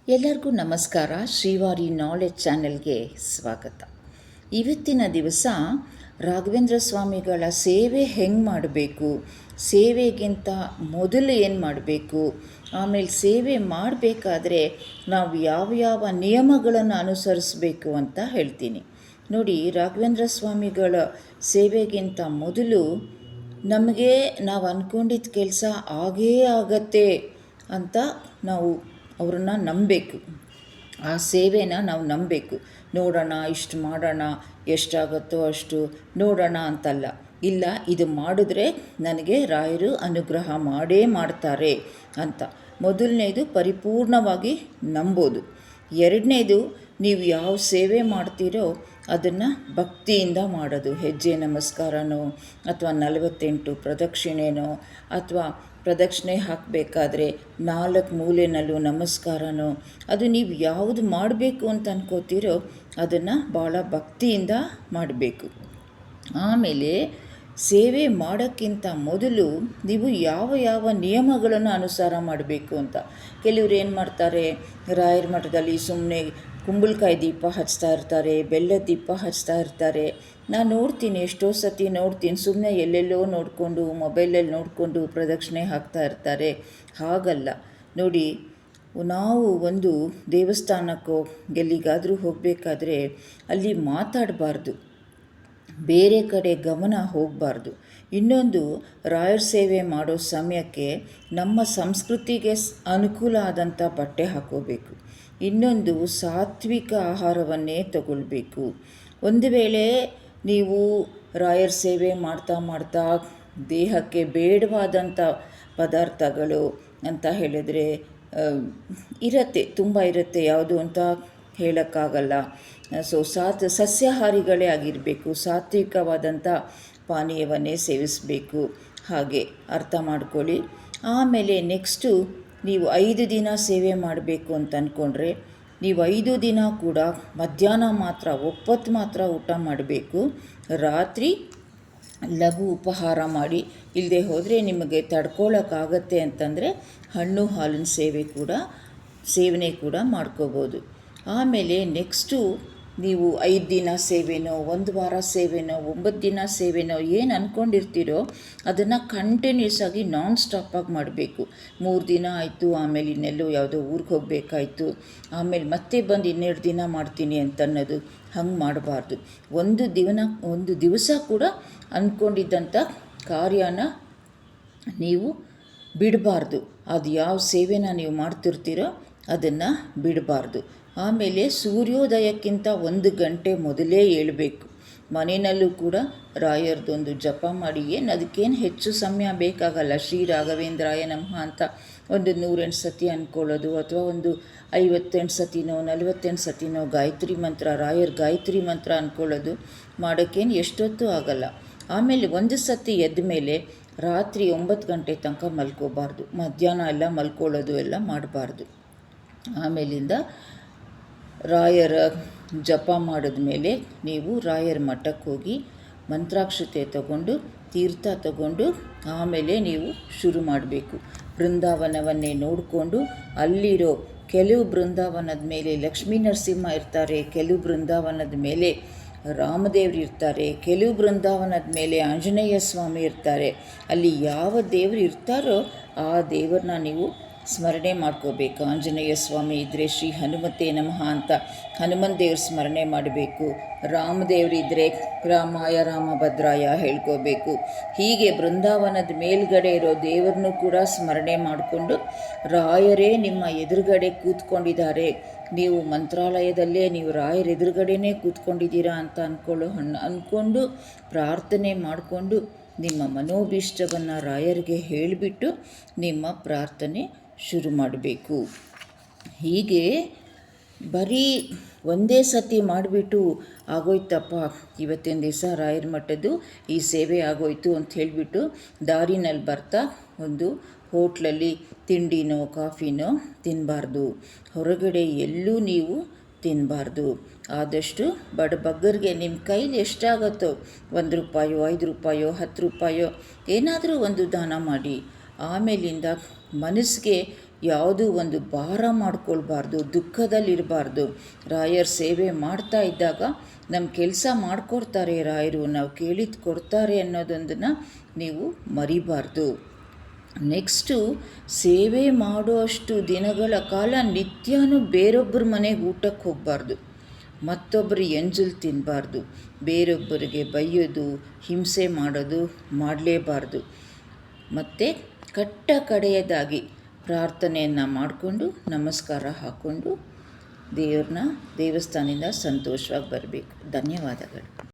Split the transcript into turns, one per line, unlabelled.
ಎಲ್ಲರಿಗೂ ನಮಸ್ಕಾರ. ಶ್ರೀವಾರಿ ನಾಲೆಡ್ಜ್ ಚಾನೆಲ್ಗೆ ಸ್ವಾಗತ. ಇವತ್ತಿನ ದಿವಸ ರಾಘವೇಂದ್ರ ಸ್ವಾಮಿಗಳ ಸೇವೆ ಹೆಂಗೆ ಮಾಡಬೇಕು, ಸೇವೆಗಿಂತ ಮೊದಲು ಏನು ಮಾಡಬೇಕು, ಆಮೇಲೆ ಸೇವೆ ಮಾಡಬೇಕಾದ್ರೆ ನಾವು ಯಾವ ನಿಯಮಗಳನ್ನು ಅನುಸರಿಸಬೇಕು ಅಂತ ಹೇಳ್ತೀನಿ. ನೋಡಿ, ರಾಘವೇಂದ್ರ ಸ್ವಾಮಿಗಳ ಸೇವೆಗಿಂತ ಮೊದಲು ನಮಗೆ ನಾವು ಅಂದ್ಕೊಂಡಿದ್ದ ಕೆಲಸ ಆಗೇ ಆಗತ್ತೆ ಅಂತ ನಾವು ಅವ್ರನ್ನ ನಂಬಬೇಕು. ಆ ಸೇವೆನ ನಾವು ನಂಬಬೇಕು. ನೋಡೋಣ, ಇಷ್ಟು ಮಾಡೋಣ, ಎಷ್ಟಾಗುತ್ತೋ ಅಷ್ಟು ನೋಡೋಣ ಅಂತಲ್ಲ. ಇಲ್ಲ, ಇದು ಮಾಡಿದ್ರೆ ನನಗೆ ರಾಯರು ಅನುಗ್ರಹ ಮಾಡೇ ಮಾಡ್ತಾರೆ ಅಂತ ಮೊದಲನೇದು ಪರಿಪೂರ್ಣವಾಗಿ ನಂಬೋದು. ಎರಡನೇದು, ನೀವು ಯಾವ ಸೇವೆ ಮಾಡ್ತೀರೋ ಅದನ್ನು ಭಕ್ತಿಯಿಂದ ಮಾಡೋದು. ಹೆಜ್ಜೆ ನಮಸ್ಕಾರನೋ ಅಥವಾ 48 ಪ್ರದಕ್ಷಿಣೆನೋ ಅಥವಾ ಪ್ರದಕ್ಷಿಣೆ ಹಾಕಬೇಕಾದ್ರೆ 4 ಮೂಲೆಯಲ್ಲೂ ನಮಸ್ಕಾರನೋ, ಅದು ನೀವು ಯಾವುದು ಮಾಡಬೇಕು ಅಂತ ಅನ್ಕೋತೀರೋ ಅದನ್ನು ಭಾಳ ಭಕ್ತಿಯಿಂದ ಮಾಡಬೇಕು. ಆಮೇಲೆ ಸೇವೆ ಮಾಡೋಕ್ಕಿಂತ ಮೊದಲು ನೀವು ಯಾವ ನಿಯಮಗಳನ್ನು ಅನುಸಾರ ಮಾಡಬೇಕು ಅಂತ. ಕೆಲವ್ರು ಏನು ಮಾಡ್ತಾರೆ, ರಾಯರ ಮಠದಲ್ಲಿ ಸುಮ್ಮನೆ ಕುಂಬಳಕಾಯಿ ದೀಪ ಹಚ್ತಾ ಇರ್ತಾರೆ, ಬೆಲ್ಲದ ದೀಪ ಹಚ್ತಾ ಇರ್ತಾರೆ. ನಾನು ನೋಡ್ತೀನಿ, ಎಷ್ಟೋ ಸತಿ ನೋಡ್ತೀನಿ, ಸುಮ್ಮನೆ ಎಲ್ಲೆಲ್ಲೋ ನೋಡಿಕೊಂಡು ಮೊಬೈಲಲ್ಲಿ ನೋಡಿಕೊಂಡು ಪ್ರದಕ್ಷಿಣೆ ಹಾಕ್ತಾ ಇರ್ತಾರೆ. ಹಾಗಲ್ಲ ನೋಡಿ, ನಾವು ಒಂದು ದೇವಸ್ಥಾನಕ್ಕೋ ಎಲ್ಲಿಗಾದರೂ ಹೋಗಬೇಕಾದ್ರೆ ಅಲ್ಲಿ ಮಾತಾಡಬಾರ್ದು, ಬೇರೆ ಕಡೆ ಗಮನ ಹೋಗಬಾರ್ದು. ಇನ್ನೊಂದು, ರಾಯರ ಸೇವೆ ಮಾಡೋ ಸಮಯಕ್ಕೆ ನಮ್ಮ ಸಂಸ್ಕೃತಿಗೆ ಅನುಕೂಲ ಆದಂಥ ಬಟ್ಟೆ ಹಾಕೋಬೇಕು. ಇನ್ನೊಂದು, ಸಾತ್ವಿಕ ಆಹಾರವನ್ನೇ ತಗೊಳ್ಬೇಕು. ಒಂದು ವೇಳೆ ನೀವು ರಾಯರ ಸೇವೆ ಮಾಡ್ತಾ ದೇಹಕ್ಕೆ ಬೇಡವಾದಂಥ ಪದಾರ್ಥಗಳು ಅಂತ ಹೇಳಿದರೆ ತುಂಬ ಇರುತ್ತೆ, ಯಾವುದು ಅಂತ ಹೇಳೋಕ್ಕಾಗಲ್ಲ. ಸಸ್ಯಾಹಾರಿಗಳೇ ಆಗಿರಬೇಕು, ಸಾತ್ವಿಕವಾದಂಥ ಪಾನೀಯವನ್ನೇ ಸೇವಿಸಬೇಕು. ಹಾಗೆ ಅರ್ಥ ಮಾಡ್ಕೊಳ್ಳಿ. ಆಮೇಲೆ ನೆಕ್ಸ್ಟು, ನೀವು 5 ದಿನ ಸೇವೆ ಮಾಡಬೇಕು ಅಂತ ಅಂದ್ಕೊಂಡ್ರೆ ನೀವು 5 ದಿನ ಕೂಡ ಮಧ್ಯಾಹ್ನ ಮಾತ್ರ, ಒಪ್ಪತ್ತು ಮಾತ್ರ ಊಟ ಮಾಡಬೇಕು. ರಾತ್ರಿ ಲಘು ಉಪಹಾರ ಮಾಡಿ. ಇಲ್ಲದೆ ಹೋದರೆ ನಿಮಗೆ ತಡ್ಕೊಳ್ಳೋಕ್ಕಾಗತ್ತೆ ಅಂತಂದರೆ ಹಣ್ಣು ಹಾಲಿನ ಸೇವನೆ ಕೂಡ ಮಾಡ್ಕೋಬೋದು. ಆಮೇಲೆ ನೆಕ್ಸ್ಟು, ನೀವು 5 ದಿನ ಸೇವೆನೋ, 1 ವಾರ ಸೇವೆನೋ, 9 ದಿನ ಸೇವೆನೋ ಏನು ಅಂದ್ಕೊಂಡಿರ್ತೀರೋ ಅದನ್ನು ಕಂಟಿನ್ಯೂಸ್ ಆಗಿ ನಾನ್ ಸ್ಟಾಪಾಗಿ ಮಾಡಬೇಕು. 3 ದಿನ ಆಯಿತು, ಆಮೇಲೆ ಇನ್ನೆಲ್ಲೋ ಯಾವುದೋ ಊರಿಗೆ ಹೋಗಬೇಕಾಯ್ತು, ಆಮೇಲೆ ಮತ್ತೆ ಬಂದು 2 ದಿನ ಮಾಡ್ತೀನಿ ಅಂತ ಅನ್ನೋದು ಹಂಗೆ ಮಾಡಬಾರ್ದು. ಒಂದು ದಿವಸ ಕೂಡ ಅಂದ್ಕೊಂಡಿದ್ದಂಥ ಕಾರ್ಯನ ನೀವು ಬಿಡಬಾರ್ದು. ಅದು ಯಾವ ಸೇವೆನ ನೀವು ಮಾಡ್ತಿರ್ತೀರೋ ಅದನ್ನು ಬಿಡಬಾರ್ದು. ಆಮೇಲೆ ಸೂರ್ಯೋದಯಕ್ಕಿಂತ 1 ಗಂಟೆ ಮೊದಲೇ ಏಳಬೇಕು. ಮನೆಯಲ್ಲೂ ಕೂಡ ರಾಯರದೊಂದು ಜಪ ಮಾಡಿ, ಅದಕ್ಕೇನು ಹೆಚ್ಚು ಸಮಯ ಬೇಕಾಗಲ್ಲ. ಶ್ರೀ ರಾಘವೇಂದ್ರಾಯ ನಮಃ ಅಂತ ಒಂದು 108 ಸತಿ ಅಂದ್ಕೊಳ್ಳೋದು, ಅಥವಾ ಒಂದು 58 ಸತಿನೋ 48 ಸತಿನೋ ಗಾಯತ್ರಿ ಮಂತ್ರ, ರಾಯರ್ ಗಾಯತ್ರಿ ಮಂತ್ರ ಅಂದ್ಕೊಳ್ಳೋದು ಮಾಡೋಕ್ಕೇನು ಎಷ್ಟೊತ್ತೂ ಆಗಲ್ಲ. ಆಮೇಲೆ ಒಂದು ಸತಿ ಎದ್ದ ಮೇಲೆ ರಾತ್ರಿ 9 ಗಂಟೆ ತನಕ ಮಲ್ಕೋಬಾರ್ದು. ಮಧ್ಯಾಹ್ನ ಎಲ್ಲ ಮಲ್ಕೊಳ್ಳೋದು ಎಲ್ಲ ಮಾಡಬಾರ್ದು. ಆಮೇಲಿಂದ ರಾಯರ ಜಪ ಮಾಡಿದ್ಮೇಲೆ ನೀವು ರಾಯರ ಮಠಕ್ಕೆ ಹೋಗಿ ಮಂತ್ರಾಕ್ಷತೆ ತಗೊಂಡು, ತೀರ್ಥ ತಗೊಂಡು ಆಮೇಲೆ ನೀವು ಶುರು ಮಾಡಬೇಕು. ಬೃಂದಾವನವನ್ನೇ ನೋಡಿಕೊಂಡು ಅಲ್ಲಿರೋ ಕೆಲವು ಬೃಂದಾವನದ ಮೇಲೆ ಲಕ್ಷ್ಮೀ ನರಸಿಂಹ ಇರ್ತಾರೆ, ಕೆಲವು ಬೃಂದಾವನದ ಮೇಲೆ ರಾಮದೇವರು ಇರ್ತಾರೆ, ಕೆಲವು ಬೃಂದಾವನದ ಮೇಲೆ ಆಂಜನೇಯ ಸ್ವಾಮಿ ಇರ್ತಾರೆ. ಅಲ್ಲಿ ಯಾವ ದೇವರು ಇರ್ತಾರೋ ಆ ದೇವರನ್ನ ನೀವು ಸ್ಮರಣೆ ಮಾಡ್ಕೋಬೇಕು. ಆಂಜನೇಯ ಸ್ವಾಮಿ ಇದ್ದರೆ ಶ್ರೀ ಹನುಮತೆ ನಮಃ ಅಂತ ಹನುಮನ್ ದೇವ್ರ ಸ್ಮರಣೆ ಮಾಡಬೇಕು. ರಾಮದೇವರಿದ್ದರೆ ರಾಮಾಯ ರಾಮಭದ್ರಾಯ ಹೇಳ್ಕೋಬೇಕು. ಹೀಗೆ ಬೃಂದಾವನದ ಮೇಲ್ಗಡೆ ಇರೋ ದೇವರನ್ನು ಕೂಡ ಸ್ಮರಣೆ ಮಾಡಿಕೊಂಡು, ರಾಯರೇ ನಿಮ್ಮ ಎದುರುಗಡೆ ಕೂತ್ಕೊಂಡಿದ್ದಾರೆ, ನೀವು ಮಂತ್ರಾಲಯದಲ್ಲೇ ನೀವು ರಾಯರ ಎದುರುಗಡೆನೇ ಕೂತ್ಕೊಂಡಿದ್ದೀರಾ ಅಂತ ಅಂದ್ಕೊಂಡು ಪ್ರಾರ್ಥನೆ ಮಾಡಿಕೊಂಡು ನಿಮ್ಮ ಮನೋಭೀಷ್ಟವನ್ನು ರಾಯರಿಗೆ ಹೇಳಿಬಿಟ್ಟು ನಿಮ್ಮ ಪ್ರಾರ್ಥನೆ ಶುರು ಮಾಡಬೇಕು. ಹೀಗೆ ಬರೀ ಒಂದೇ ಸತಿ ಮಾಡಿಬಿಟ್ಟು ಆಗೋಯ್ತಪ್ಪ, ಇವತ್ತಿನ ದಿವಸ ರಾಯರ ಮಠದ್ದು ಈ ಸೇವೆ ಆಗೋಯ್ತು ಅಂತ ಹೇಳಿಬಿಟ್ಟು ದಾರಿನಲ್ಲಿ ಬರ್ತಾ ಒಂದು ಹೋಟ್ಲಲ್ಲಿ ತಿಂಡಿನೋ ಕಾಫಿನೋ ತಿನ್ನಬಾರ್ದು. ಹೊರಗಡೆ ಎಲ್ಲೂ ನೀವು ತಿನ್ನಬಾರ್ದು. ಆದಷ್ಟು ಬಡಬಗ್ಗರಿಗೆ ನಿಮ್ಮ ಕೈಲಿ ಎಷ್ಟಾಗುತ್ತೋ, 1 ರೂಪಾಯೋ 5 ರೂಪಾಯೋ 10 ರೂಪಾಯೋ ಏನಾದರೂ ಒಂದು ದಾನ ಮಾಡಿ. ಆಮೇಲಿಂದ ಮನಸ್ಸಿಗೆ ಯಾವುದೂ ಒಂದು ಭಾರ ಮಾಡ್ಕೊಳ್ಬಾರ್ದು, ದುಃಖದಲ್ಲಿರಬಾರ್ದು. ರಾಯರ ಸೇವೆ ಮಾಡ್ತಾ ಇದ್ದಾಗ ನಮ್ಮ ಕೆಲಸ ಮಾಡಿಕೊಡ್ತಾರೆ ರಾಯರು, ನಾವು ಕೇಳಿದ್ದು ಕೊಡ್ತಾರೆ ಅನ್ನೋದೊಂದನ್ನು ನೀವು ಮರಿಬಾರ್ದು. ನೆಕ್ಸ್ಟು, ಸೇವೆ ಮಾಡುವಷ್ಟು ದಿನಗಳ ಕಾಲ ನಿತ್ಯನೂ ಬೇರೊಬ್ಬರ ಮನೆಗೆ ಊಟಕ್ಕೆ ಹೋಗಬಾರ್ದು, ಮತ್ತೊಬ್ಬರು ಎಂಜಲು ತಿನ್ನಬಾರ್ದು, ಬೇರೊಬ್ಬರಿಗೆ ಬೈಯೋದು, ಹಿಂಸೆ ಮಾಡೋದು ಮಾಡಲೇಬಾರ್ದು. ಮತ್ತು ಕಡೆಯದಾಗಿ ಪ್ರಾರ್ಥನೆಯನ್ನು ಮಾಡಿಕೊಂಡು ನಮಸ್ಕಾರ ಹಾಕ್ಕೊಂಡು ದೇವ್ರನ್ನ ದೇವಸ್ಥಾನದಿಂದ ಸಂತೋಷವಾಗಿ ಬರಬೇಕು. ಧನ್ಯವಾದಗಳು.